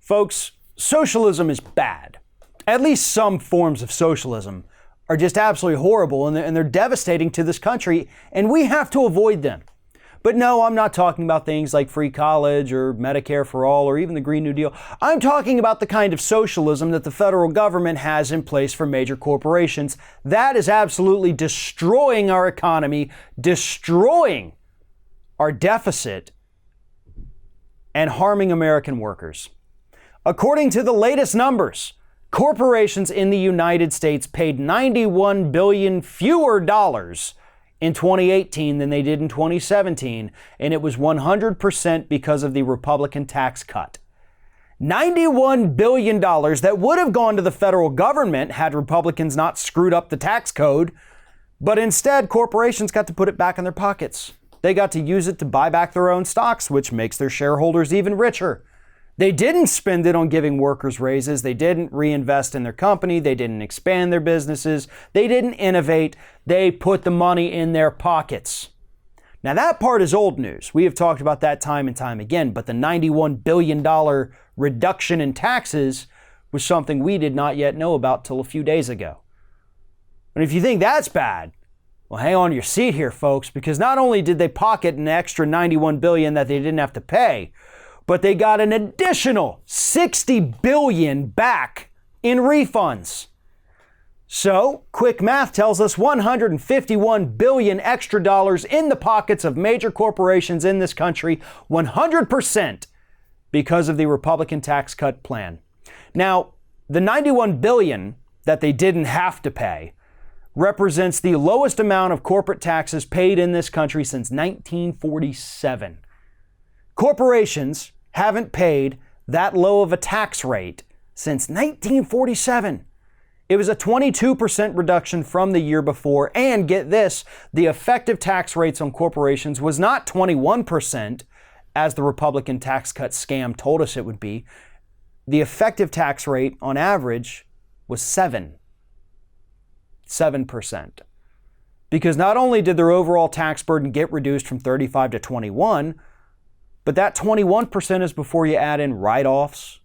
Folks, socialism is bad. At least some forms of socialism are just absolutely horrible, and they're devastating to this country, and we have to avoid them. But no, I'm not talking about things like free college or Medicare for all or even the Green New Deal. I'm talking about the kind of socialism that the federal government has in place for major corporations. That is absolutely destroying our economy, destroying our deficit, and harming American workers. According to the latest numbers, corporations in the United States paid $91 billion fewer dollars in 2018 than they did in 2017, and it was 100% because of the Republican tax cut. $91 billion that would have gone to the federal government had Republicans not screwed up the tax code, but instead corporations got to put it back in their pockets. They got to use it to buy back their own stocks, which makes their shareholders even richer. They didn't spend it on giving workers raises. They didn't reinvest in their company. They didn't expand their businesses. They didn't innovate. They put the money in their pockets. Now that part is old news. We have talked about that time and time again, but the $91 billion reduction in taxes was something we did not yet know about till a few days ago. And if you think that's bad, well, hang on to your seat here, folks, because not only did they pocket an extra $91 billion that they didn't have to pay, but they got an additional $60 billion back in refunds. So, quick math tells us $151 billion extra dollars in the pockets of major corporations in this country, 100% because of the Republican tax cut plan. Now, the $91 billion that they didn't have to pay represents the lowest amount of corporate taxes paid in this country since 1947. Corporations haven't paid that low of a tax rate since 1947. It was a 22% reduction from the year before, and get this, the effective tax rates on corporations was not 21%, as the Republican tax cut scam told us it would be. The effective tax rate on average was 7%. Because not only did their overall tax burden get reduced from 35 to 21, but that 21% is before you add in write-offs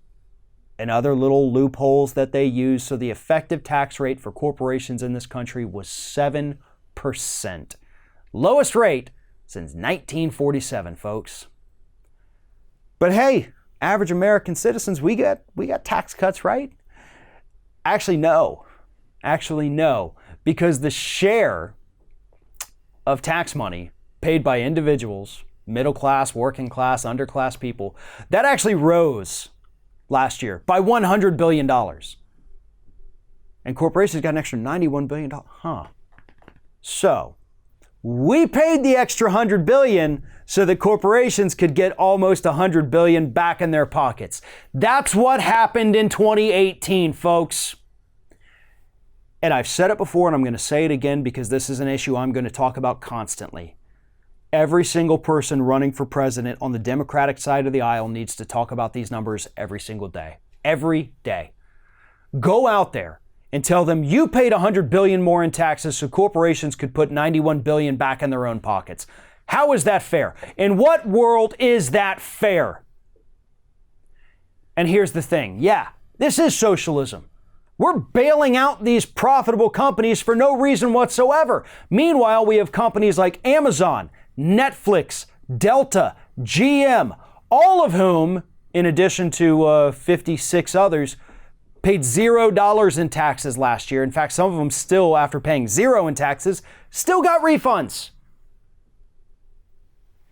and other little loopholes that they use. So the effective tax rate for corporations in this country was 7%. Lowest rate since 1947, folks. But hey, average American citizens, we got tax cuts, right? Actually, no, because the share of tax money paid by individuals, middle class, working class, underclass people, that actually rose last year by $100 billion. And corporations got an extra $91 billion. So, we paid the extra $100 billion so that corporations could get almost $100 billion back in their pockets. That's what happened in 2018, folks. And I've said it before, and I'm going to say it again because this is an issue I'm going to talk about constantly. Every single person running for president on the Democratic side of the aisle needs to talk about these numbers every single day. Every day. Go out there and tell them you paid $100 billion more in taxes so corporations could put $91 billion back in their own pockets. How is that fair? In what world is that fair? And here's the thing. Yeah, this is socialism. We're bailing out these profitable companies for no reason whatsoever. Meanwhile, we have companies like Amazon, Netflix, Delta, GM, all of whom, in addition to 56 others, paid $0 in taxes last year. In fact, some of them still, after paying $0 in taxes, still got refunds.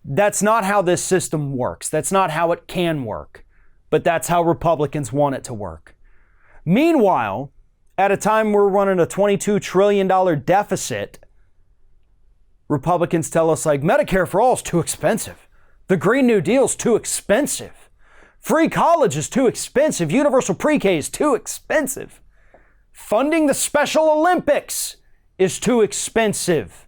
That's not how this system works. That's not how it can work. But that's how Republicans want it to work. Meanwhile, at a time we're running a $22 trillion deficit, Republicans tell us like Medicare for all is too expensive. The Green New Deal is too expensive. Free college is too expensive. Universal pre-K is too expensive. Funding the Special Olympics is too expensive.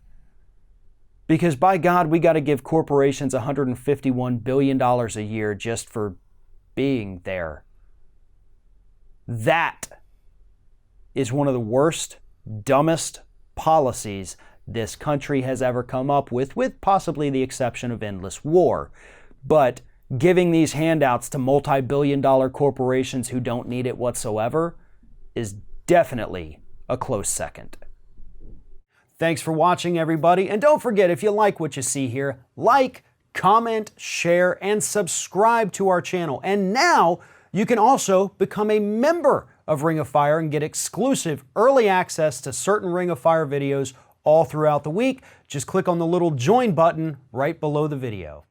Because by God, we got to give corporations $151 billion a year just for being there. That is one of the worst, dumbest policies this country has ever come up with possibly the exception of endless war. But giving these handouts to multi-billion-dollar corporations who don't need it whatsoever is definitely a close second. Thanks for watching, everybody, and don't forget, if you like what you see here, like, comment, share, and subscribe to our channel. And now you can also become a member of Ring of Fire and get exclusive early access to certain Ring of Fire videos all throughout the week. Just click on the little join button right below the video.